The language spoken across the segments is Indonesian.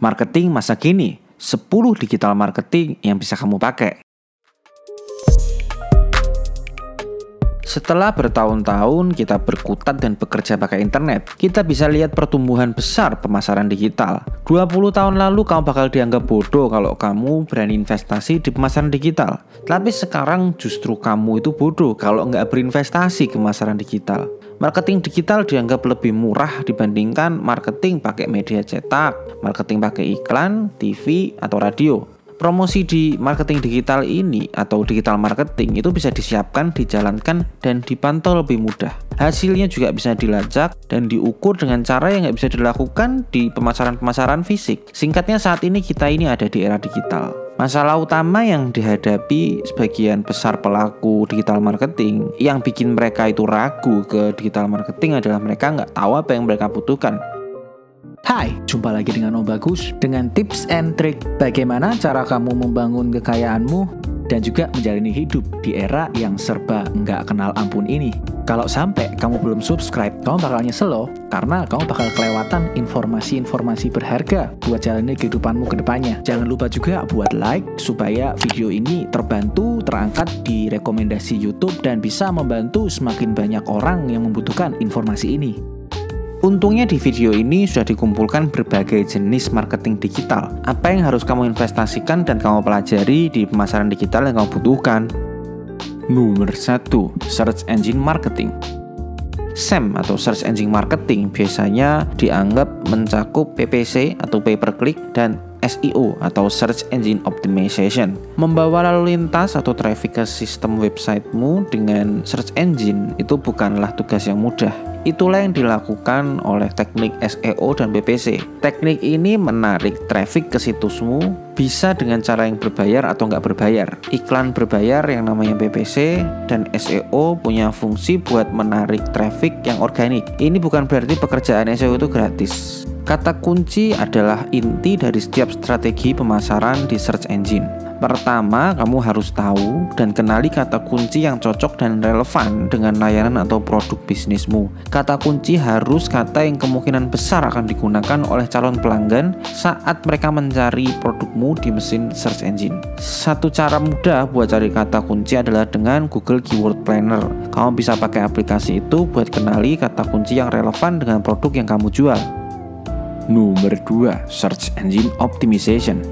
Marketing masa kini, 10 digital marketing yang bisa kamu pakai. Setelah bertahun-tahun kita berkutat dan bekerja pakai internet, kita bisa lihat pertumbuhan besar pemasaran digital. 20 tahun lalu kamu bakal dianggap bodoh kalau kamu berani investasi di pemasaran digital. Tapi sekarang justru kamu itu bodoh kalau nggak berinvestasi ke pemasaran digital. Marketing digital dianggap lebih murah dibandingkan marketing pakai media cetak, marketing pakai iklan, TV, atau radio. Promosi di marketing digital ini atau digital marketing itu bisa disiapkan, dijalankan, dan dipantau lebih mudah. Hasilnya juga bisa dilacak dan diukur dengan cara yang nggak bisa dilakukan di pemasaran-pemasaran fisik. Singkatnya saat ini kita ini ada di era digital. Masalah utama yang dihadapi sebagian besar pelaku digital marketing yang bikin mereka itu ragu ke digital marketing adalah mereka nggak tahu apa yang mereka butuhkan. Hai, jumpa lagi dengan Om Bagus dengan tips and trick bagaimana cara kamu membangun kekayaanmu dan juga menjalani hidup di era yang serba nggak kenal ampun ini. Kalau sampai kamu belum subscribe, kamu bakal nyesel loh, karena kamu bakal kelewatan informasi-informasi berharga buat jalani kehidupanmu ke depannya. Jangan lupa juga buat like supaya video ini terbantu terangkat di rekomendasi YouTube dan bisa membantu semakin banyak orang yang membutuhkan informasi ini. Untungnya di video ini sudah dikumpulkan berbagai jenis marketing digital. Apa yang harus kamu investasikan dan kamu pelajari di pemasaran digital yang kamu butuhkan. Nomor 1, Search Engine Marketing. SEM atau Search Engine Marketing biasanya dianggap mencakup PPC atau Pay Per Click dan SEO atau Search Engine Optimization. Membawa lalu lintas atau traffic ke sistem websitemu dengan search engine itu bukanlah tugas yang mudah. Itulah yang dilakukan oleh teknik SEO dan PPC. Teknik ini menarik traffic ke situsmu bisa dengan cara yang berbayar atau nggak berbayar. Iklan berbayar yang namanya PPC dan SEO punya fungsi buat menarik traffic yang organik. Ini bukan berarti pekerjaan SEO itu gratis. Kata kunci adalah inti dari setiap strategi pemasaran di search engine. Pertama, kamu harus tahu dan kenali kata kunci yang cocok dan relevan dengan layanan atau produk bisnismu. Kata kunci harus kata yang kemungkinan besar akan digunakan oleh calon pelanggan saat mereka mencari produkmu di mesin search engine. Satu cara mudah buat cari kata kunci adalah dengan Google Keyword Planner. Kamu bisa pakai aplikasi itu buat kenali kata kunci yang relevan dengan produk yang kamu jual. Nomor 2, Search Engine Optimization.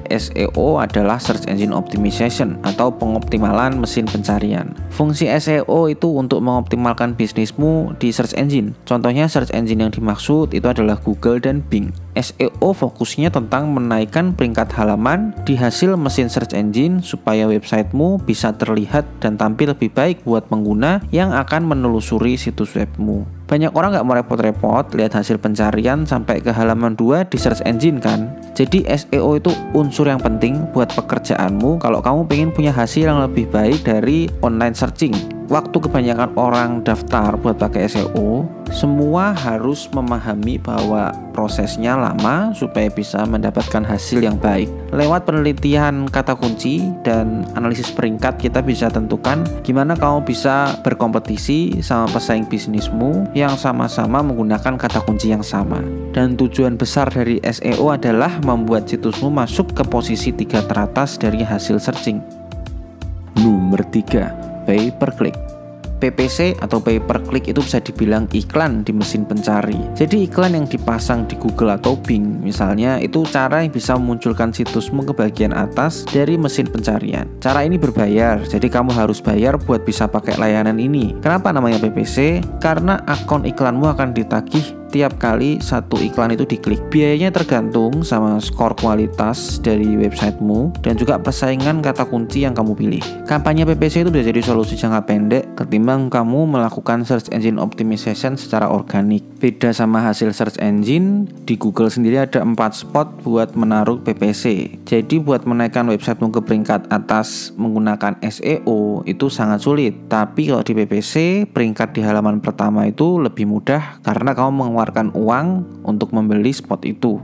SEO adalah Search Engine Optimization atau pengoptimalan mesin pencarian. Fungsi SEO itu untuk mengoptimalkan bisnismu di search engine. Contohnya search engine yang dimaksud itu adalah Google dan Bing. SEO fokusnya tentang menaikkan peringkat halaman di hasil mesin search engine supaya websitemu bisa terlihat dan tampil lebih baik buat pengguna yang akan menelusuri situs webmu. Banyak orang nggak mau repot-repot lihat hasil pencarian sampai ke halaman 2 di search engine kan. Jadi SEO itu unsur yang penting buat pekerjaanmu kalau kamu pengen punya hasil yang lebih baik dari online searching. Waktu kebanyakan orang daftar buat pakai SEO, semua harus memahami bahwa prosesnya lama supaya bisa mendapatkan hasil yang baik. Lewat penelitian kata kunci dan analisis peringkat, kita bisa tentukan gimana kamu bisa berkompetisi sama pesaing bisnismu yang sama-sama menggunakan kata kunci yang sama. Dan tujuan besar dari SEO adalah membuat situsmu masuk ke posisi 3 teratas dari hasil searching. Nomor 3, Pay Per Click. PPC atau Pay Per Click itu bisa dibilang iklan di mesin pencari. Jadi iklan yang dipasang di Google atau Bing misalnya itu cara yang bisa memunculkan situsmu ke bagian atas dari mesin pencarian. Cara ini berbayar, jadi kamu harus bayar buat bisa pakai layanan ini. Kenapa namanya PPC? Karena akun iklanmu akan ditagih tiap kali satu iklan itu diklik. Biayanya tergantung sama skor kualitas dari websitemu dan juga persaingan kata kunci yang kamu pilih. Kampanye PPC itu bisa jadi solusi jangka pendek ketimbang kamu melakukan search engine optimization secara organik. Beda sama hasil search engine, di Google sendiri ada 4 spot buat menaruh PPC. Jadi buat menaikkan websitemu ke peringkat atas menggunakan SEO itu sangat sulit. Tapi kalau di PPC, peringkat di halaman pertama itu lebih mudah karena kamu mengeluarkan uang untuk membeli spot itu.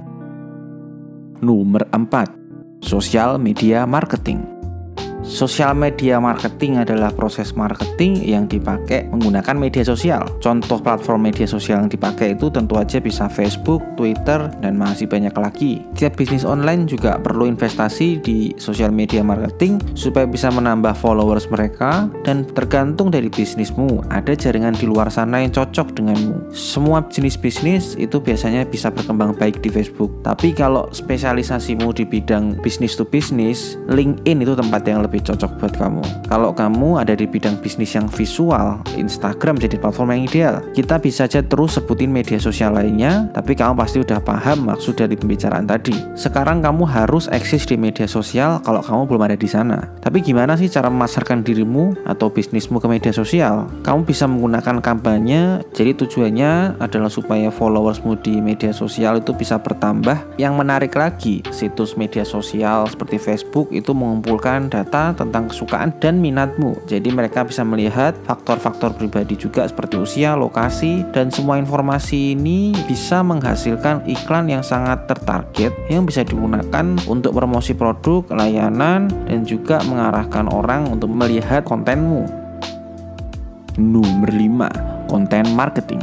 Nomor 4, Social Media Marketing. Sosial media marketing adalah proses marketing yang dipakai menggunakan media sosial. Contoh platform media sosial yang dipakai itu tentu aja bisa Facebook, Twitter, dan masih banyak lagi. Tiap bisnis online juga perlu investasi di sosial media marketing supaya bisa menambah followers mereka, dan tergantung dari bisnismu, ada jaringan di luar sana yang cocok denganmu. Semua jenis bisnis itu biasanya bisa berkembang baik di Facebook. Tapi kalau spesialisasimu di bidang bisnis to bisnis, LinkedIn itu tempat yang lebih cocok buat kamu. Kalau kamu ada di bidang bisnis yang visual, Instagram jadi platform yang ideal. Kita bisa aja terus sebutin media sosial lainnya, tapi kamu pasti udah paham maksud dari pembicaraan tadi. Sekarang kamu harus eksis di media sosial kalau kamu belum ada di sana. Tapi gimana sih cara memasarkan dirimu atau bisnismu ke media sosial? Kamu bisa menggunakan kampanye, jadi tujuannya adalah supaya followersmu di media sosial itu bisa bertambah. Yang menarik lagi, situs media sosial seperti Facebook itu mengumpulkan data tentang kesukaan dan minatmu. Jadi mereka bisa melihat faktor-faktor pribadi juga seperti usia, lokasi, dan semua informasi ini bisa menghasilkan iklan yang sangat tertarget yang bisa digunakan untuk promosi produk, layanan, dan juga mengarahkan orang untuk melihat kontenmu. Nomor 5, konten marketing.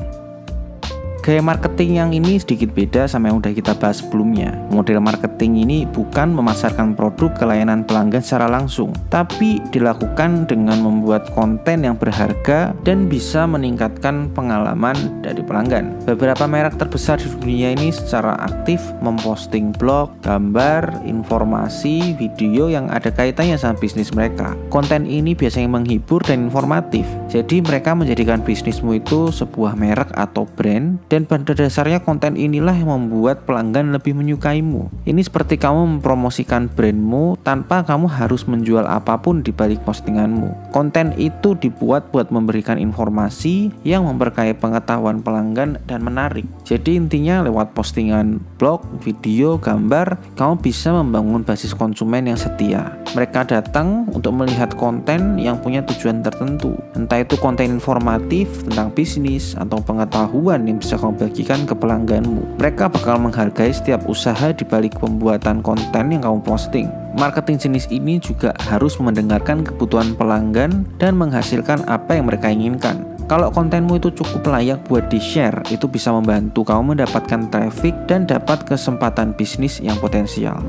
Gaya marketing yang ini sedikit beda sama yang udah kita bahas sebelumnya. Model marketing ini bukan memasarkan produk ke layanan pelanggan secara langsung, tapi dilakukan dengan membuat konten yang berharga dan bisa meningkatkan pengalaman dari pelanggan. Beberapa merek terbesar di dunia ini secara aktif memposting blog, gambar, informasi, video yang ada kaitannya sama bisnis mereka. Konten ini biasanya menghibur dan informatif. Jadi mereka menjadikan bisnismu itu sebuah merek atau brand, dan pada dasarnya konten inilah yang membuat pelanggan lebih menyukaimu. Ini seperti kamu mempromosikan brandmu tanpa kamu harus menjual apapun di balik postinganmu. Konten itu dibuat buat memberikan informasi yang memperkaya pengetahuan pelanggan dan menarik. Jadi intinya lewat postingan blog, video, gambar, kamu bisa membangun basis konsumen yang setia. Mereka datang untuk melihat konten yang punya tujuan tertentu. Entah itu konten informatif tentang bisnis atau pengetahuan yang bisa kamu bagikan ke pelangganmu. Mereka bakal menghargai setiap usaha di balik pembuatan konten yang kamu posting. Marketing jenis ini juga harus mendengarkan kebutuhan pelanggan dan menghasilkan apa yang mereka inginkan. Kalau kontenmu itu cukup layak buat di-share, itu bisa membantu kamu mendapatkan traffic dan dapat kesempatan bisnis yang potensial.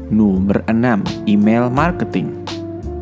Nomor 6, email marketing.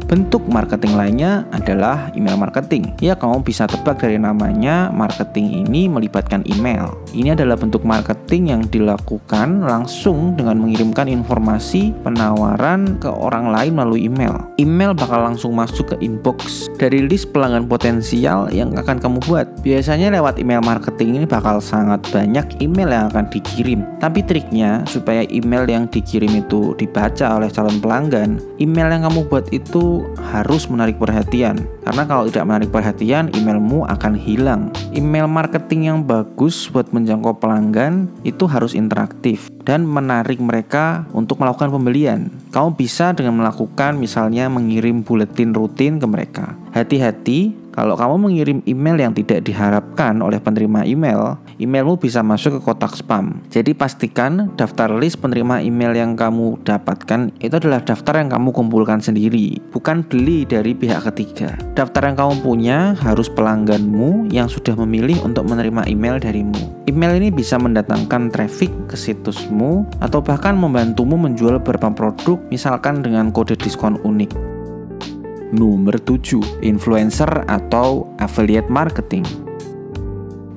Bentuk marketing lainnya adalah email marketing. Ya, kamu bisa tebak dari namanya, marketing ini melibatkan email. Ini adalah bentuk marketing yang dilakukan langsung dengan mengirimkan informasi penawaran ke orang lain melalui email. Email bakal langsung masuk ke inbox dari list pelanggan potensial yang akan kamu buat. Biasanya lewat email marketing ini bakal sangat banyak email yang akan dikirim. Tapi triknya supaya email yang dikirim itu dibaca oleh calon pelanggan, email yang kamu buat itu harus menarik perhatian. Karena kalau tidak menarik perhatian, emailmu akan hilang. Email marketing yang bagus buat menjangkau pelanggan itu harus interaktif dan menarik mereka untuk melakukan pembelian. Kamu bisa dengan melakukan misalnya mengirim buletin rutin ke mereka. Hati-hati, kalau kamu mengirim email yang tidak diharapkan oleh penerima email, emailmu bisa masuk ke kotak spam. Jadi pastikan daftar list penerima email yang kamu dapatkan itu adalah daftar yang kamu kumpulkan sendiri, bukan beli dari pihak ketiga. Daftar yang kamu punya harus pelangganmu yang sudah memilih untuk menerima email darimu. Email ini bisa mendatangkan traffic ke situsmu atau bahkan membantumu menjual beberapa produk, misalkan dengan kode diskon unik. Nomor 7, influencer atau affiliate marketing.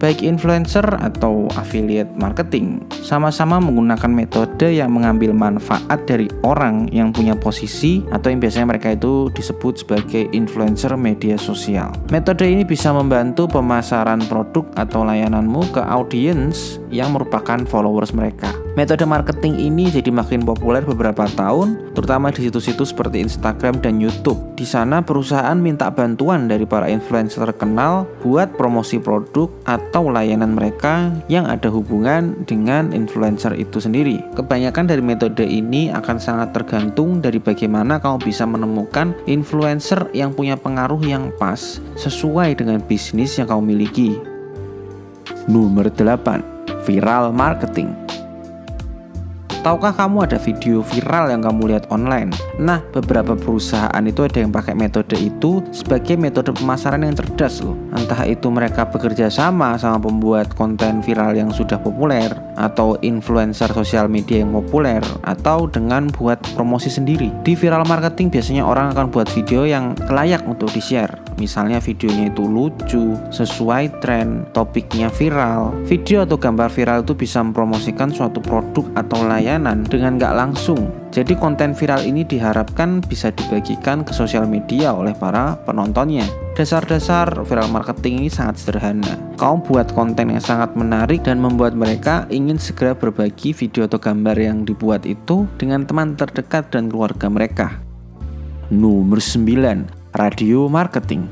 Baik influencer atau affiliate marketing sama-sama menggunakan metode yang mengambil manfaat dari orang yang punya posisi atau yang biasanya mereka itu disebut sebagai influencer media sosial. Metode ini bisa membantu pemasaran produk atau layananmu ke audiens yang merupakan followers mereka. Metode marketing ini jadi makin populer beberapa tahun, terutama di situs-situs seperti Instagram dan YouTube. Di sana perusahaan minta bantuan dari para influencer terkenal buat promosi produk atau layanan mereka yang ada hubungan dengan influencer itu sendiri. Kebanyakan dari metode ini akan sangat tergantung dari bagaimana kamu bisa menemukan influencer yang punya pengaruh yang pas sesuai dengan bisnis yang kamu miliki. Nomor 8, viral marketing. Tahukah kamu ada video viral yang kamu lihat online? Nah, beberapa perusahaan itu ada yang pakai metode itu sebagai metode pemasaran yang cerdas loh. Entah itu mereka bekerja sama pembuat konten viral yang sudah populer, atau influencer sosial media yang populer, atau dengan buat promosi sendiri. Di viral marketing biasanya orang akan buat video yang layak untuk di-share. Misalnya videonya itu lucu, sesuai tren, topiknya viral. Video atau gambar viral itu bisa mempromosikan suatu produk atau layanan dengan nggak langsung. Jadi konten viral ini diharapkan bisa dibagikan ke sosial media oleh para penontonnya. Dasar-dasar viral marketing ini sangat sederhana. Kamu buat konten yang sangat menarik dan membuat mereka ingin segera berbagi video atau gambar yang dibuat itu dengan teman terdekat dan keluarga mereka. Nomor 9. Radio marketing.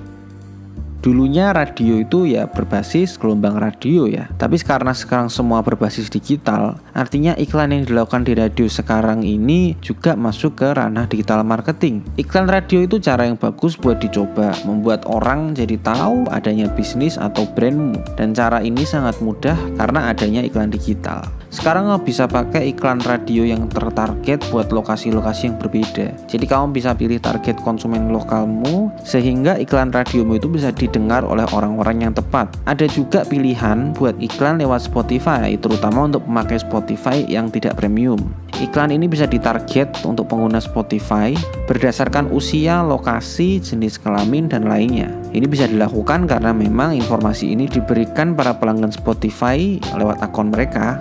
Dulunya radio itu ya berbasis gelombang radio ya. Tapi karena sekarang semua berbasis digital, artinya iklan yang dilakukan di radio sekarang ini juga masuk ke ranah digital marketing. Iklan radio itu cara yang bagus buat dicoba, membuat orang jadi tahu adanya bisnis atau brandmu. Dan cara ini sangat mudah karena adanya iklan digital. Sekarang kamu bisa pakai iklan radio yang tertarget buat lokasi-lokasi yang berbeda. Jadi kamu bisa pilih target konsumen lokalmu sehingga iklan radiomu itu bisa didengar oleh orang-orang yang tepat. Ada juga pilihan buat iklan lewat Spotify, terutama untuk pemakai Spotify yang tidak premium. Iklan ini bisa ditarget untuk pengguna Spotify berdasarkan usia, lokasi, jenis kelamin, dan lainnya. Ini bisa dilakukan karena memang informasi ini diberikan para pelanggan Spotify lewat akun mereka.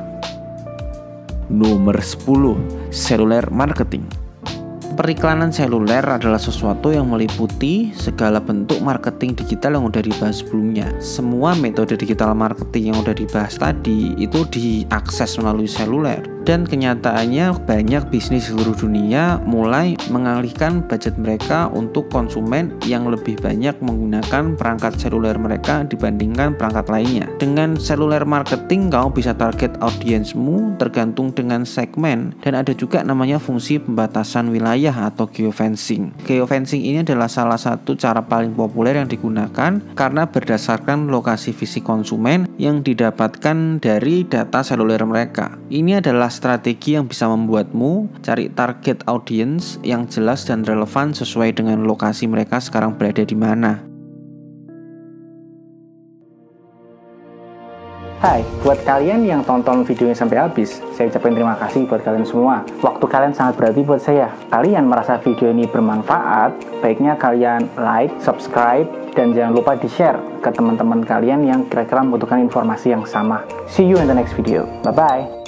Nomor 10. Seluler marketing. Periklanan seluler adalah sesuatu yang meliputi segala bentuk marketing digital yang udah dibahas sebelumnya. Semua metode digital marketing yang udah dibahas tadi itu diakses melalui seluler. Dan kenyataannya banyak bisnis seluruh dunia mulai mengalihkan budget mereka untuk konsumen yang lebih banyak menggunakan perangkat seluler mereka dibandingkan perangkat lainnya. Dengan seluler marketing kamu bisa target audiensmu tergantung dengan segmen, dan ada juga namanya fungsi pembatasan wilayah atau geofencing. Geofencing ini adalah salah satu cara paling populer yang digunakan karena berdasarkan lokasi fisik konsumen yang didapatkan dari data seluler mereka. Ini adalah strategi yang bisa membuatmu cari target audience yang jelas dan relevan sesuai dengan lokasi mereka sekarang berada di mana. Hai, buat kalian yang tonton videonya sampai habis, saya ucapkan terima kasih buat kalian semua. Waktu kalian sangat berarti buat saya. Kalian merasa video ini bermanfaat, baiknya kalian like, subscribe, dan jangan lupa di-share ke teman-teman kalian yang kira-kira membutuhkan informasi yang sama. See you in the next video. Bye-bye.